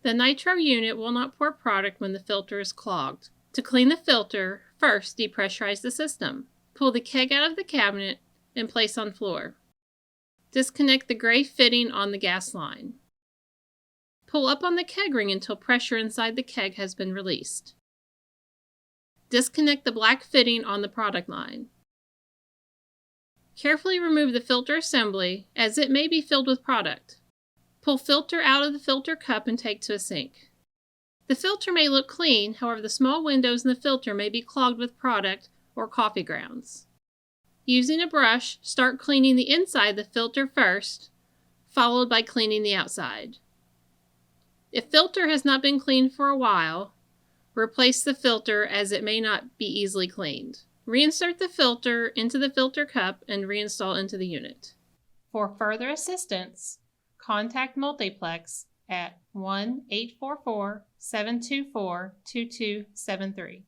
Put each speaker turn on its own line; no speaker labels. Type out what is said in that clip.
The Nitro unit will not pour product when the filter is clogged. To clean the filter, first depressurize the system. Pull the keg out of the cabinet and place on floor. Disconnect the gray fitting on the gas line. Pull up on the keg ring until pressure inside the keg has been released. Disconnect the black fitting on the product line. Carefully remove the filter assembly, as it may be filled with product. Pull filter out of the filter cup and take to a sink. The filter may look clean, however the small windows in the filter may be clogged with product or coffee grounds. Using a brush, start cleaning the inside of the filter first, followed by cleaning the outside. If filter has not been cleaned for a while, replace the filter as it may not be easily cleaned. Reinsert the filter into the filter cup and reinstall into the unit. For further assistance, contact Multiplex at 1-844-724-2273.